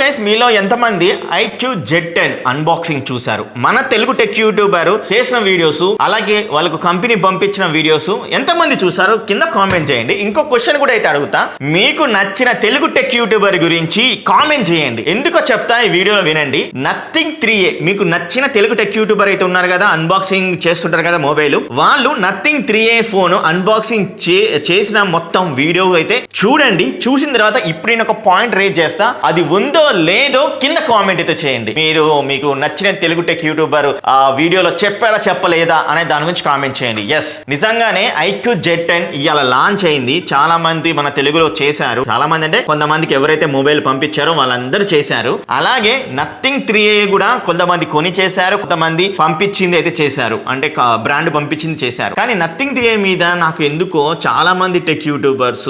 Guys, మీలో ఎంతమంది IQ Z10 unboxing చూశారు? మన తెలుగు టెక్ యూట్యూబర్ చేసిన వీడియోస్, అలాగే వాళ్ళకు కంపెనీ పంపించిన వీడియోస్ ఎంతమంది చూసారో కింద కామెంట్ చేయండి. ఇంకో క్వశ్చన్ కూడా అయితే అడుగుతా, మీకు నచ్చిన తెలుగు టెక్ యూట్యూబర్ గురించి కామెంట్ చేయండి. ఎందుకో చెప్తా, ఈ వీడియోలో వినండి. నథింగ్ 3A మీకు నచ్చిన తెలుగు టెక్ యూట్యూబర్ అయితే ఉన్నారు కదా, అన్బాక్సింగ్ చేస్తుంటారు కదా మొబైల్, వాళ్ళు నథింగ్ 3A ఫోన్ అన్బాక్సింగ్ చేసిన మొత్తం వీడియో అయితే చూడండి. చూసిన తర్వాత ఇప్పుడు నేను ఒక పాయింట్ రేజ్ చేస్తా, అది ఉందో లేదో కింద కామెంట్ అయితే చేయండి. మీకు నచ్చిన తెలుగు టెక్ యూట్యూబర్ ఆ వీడియోలో చెప్పాడా చెప్పలేదా అనే దాని గురించి కామెంట్ చేయండి. ఎస్, నిజంగానే IQ Z10 ఇవాళ లాంచ్ అయింది. చాలా మంది మన తెలుగులో చేశారు. చాలా మంది అంటే కొంతమందికి ఎవరైతే మొబైల్ పంపించారో వాళ్ళందరూ చేశారు. అలాగే నథింగ్ 3A కూడా కొంతమంది కొని చేశారు, కొంతమంది పంపించింది అయితే చేశారు, అంటే బ్రాండ్ పంపించింది చేశారు. కానీ నథింగ్ 3A మీద నాకు ఎందుకో చాలా మంది టెక్ యూట్యూబర్స్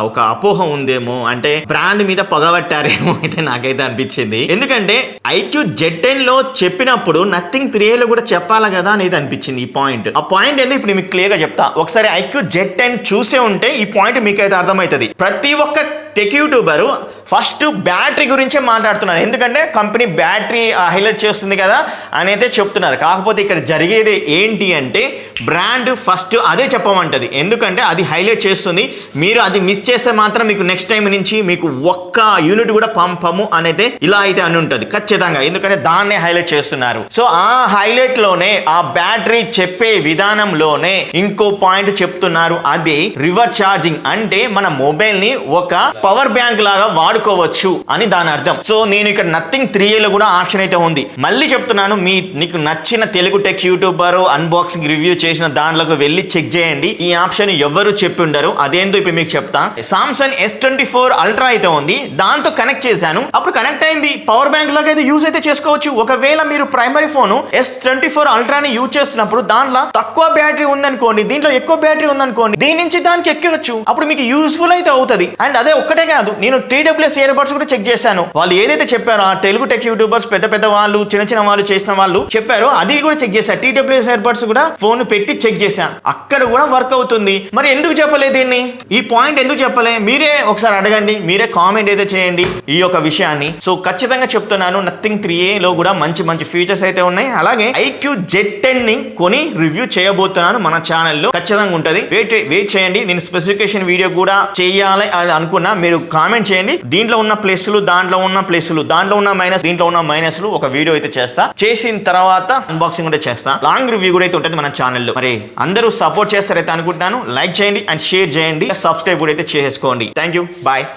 ఒక అపోహ ఉందేమో, అంటే బ్రాండ్ మీద పగబట్టారేమో అయితే నాకైతే అనిపించింది. ఎందుకంటే IQ Z10 లో చెప్పినప్పుడు నథింగ్ 3A లో కూడా చెప్పాలి కదా అనేది అనిపించింది. ఈ పాయింట్, ఆ పాయింట్ ఏంటో ఇప్పుడు మీకు క్లియర్ గా చెప్తా. ఒకసారి IQ Z10 చూసే ఉంటే ఈ పాయింట్ మీకైతే అర్థమవుతుంది. ప్రతి ఒక్క టెక్ యూట్యూబర్ ఫస్ట్ బ్యాటరీ గురించే మాట్లాడుతున్నారు, ఎందుకంటే కంపెనీ బ్యాటరీ హైలైట్ చేస్తుంది కదా అని అయితే చెప్తున్నారు. కాకపోతే ఇక్కడ జరిగేది ఏంటి అంటే బ్రాండ్ ఫస్ట్ అదే చెప్పమంటది, ఎందుకంటే అది హైలైట్ చేస్తుంది. మీరు అది మిస్ చేస్తే మాత్రం మీకు నెక్స్ట్ టైం నుంచి మీకు ఒక్క యూనిట్ కూడా పంపము అనేది ఇలా అయితే అని ఉంటుంది ఖచ్చితంగా, ఎందుకంటే దాన్నే హైలైట్ చేస్తున్నారు. సో ఆ హైలైట్ లోనే, ఆ బ్యాటరీ చెప్పే విధానంలోనే ఇంకో పాయింట్ చెప్తున్నారు, అది రివర్స్ ఛార్జింగ్. అంటే మన మొబైల్ ని ఒక పవర్ బ్యాంక్ లాగా వాడుకోవచ్చు అని దాని అర్థం. సో నేను ఇక్కడ నథింగ్ 3A లో కూడా ఆప్షన్ అయితే ఉంది. మళ్ళీ చెప్తున్నాను, నీకు నచ్చిన Telugu tech YouTuber unboxing review చేసిన దాంట్లోకి వెళ్ళి చెక్ చేయండి. ఈ ఆప్షన్ ఎవరు చెప్పి ఉండరు, అదేందో ఇప్పుడు మీకు చెప్తా. సామ్సంగ్ S24 అల్ట్రా అయితే ఉంది, దాంతో కనెక్ట్ చేశాను, అప్పుడు కనెక్ట్ అయింది. పవర్ బ్యాంక్ లాగా అయితే యూజ్ అయితే చేసుకోవచ్చు. ఒకవేళ మీరు ప్రైమరీ ఫోన్ S24 అల్ట్రాని యూజ్ చేస్తున్నప్పుడు దాంట్లో తక్కువ బ్యాటరీ ఉందనుకోండి, దీంట్లో ఎక్కువ బ్యాటరీ ఉందనుకోండి, దీని నుంచి దానికి ఎక్కవచ్చు, అప్పుడు మీకు యూస్ఫుల్ అయితే అవుతుంది. అండ్ అదే ఒక్కటే కాదు, నేను TWS ఇయర్ బడ్స్ కూడా చెక్ చేశాను. వాళ్ళు ఏదైతే చెప్పారో ఆ తెలుగు టెక్ యూట్యూబర్స్, పెద్ద వాళ్ళు, చిన్న వాళ్ళు చేసిన వాళ్ళు చెప్పారో అది కూడా చెక్ చేశా. TWS ఇయర్ బడ్స్ కూడా ఫోన్ పెట్టి చెక్ చేశా, అక్కడ కూడా వర్క్ అవుతుంది. మరి ఎందుకు చెప్పలేదు దీన్ని? ఈ పాయింట్ ఎందుకు చెప్పలే? మీరే ఒకసారి అడగండి, మీరే కామెంట్ అయితే చేయండి ఈ యొక్క విషయాన్ని. సో ఖచ్చితంగా చెప్తున్నాను, నథింగ్ 3A లో కూడా మంచి ఫీచర్స్ అయితే ఉన్నాయి. అలాగే IQ Z10 ని కొని రివ్యూ చేయబోతున్నాను మన ఛానల్లో, ఖచ్చితంగా ఉంటుంది. వెయిట్ చేయండి. నేను స్పెసిఫికేషన్ వీడియో కూడా చేయాలి అని అనుకున్నా, మీరు కామెంట్ చేయండి. దీంట్లో ఉన్న ప్లస్లు, దాంట్లో ఉన్న ప్లస్లు, దాంట్లో ఉన్న మైనస్, దీంట్లో ఉన్న మైనస్లు ఒక వీడియో అయితే చేస్తా. చేసిన తర్వాత అన్బాక్సింగ్ కూడా చేస్తా, లాంగ్ రివ్యూ కూడా అయితే ఉంటుంది మన ఛానల్లో. మరి అందరూ సపోర్ట్ చేస్తారైతే అనుకుంటున్నాను. లైక్ చేయండి అండ్ షేర్ చేయండి, సబ్స్క్రైబ్ కూడా అయితే చేసుకోండి. Thank you, bye.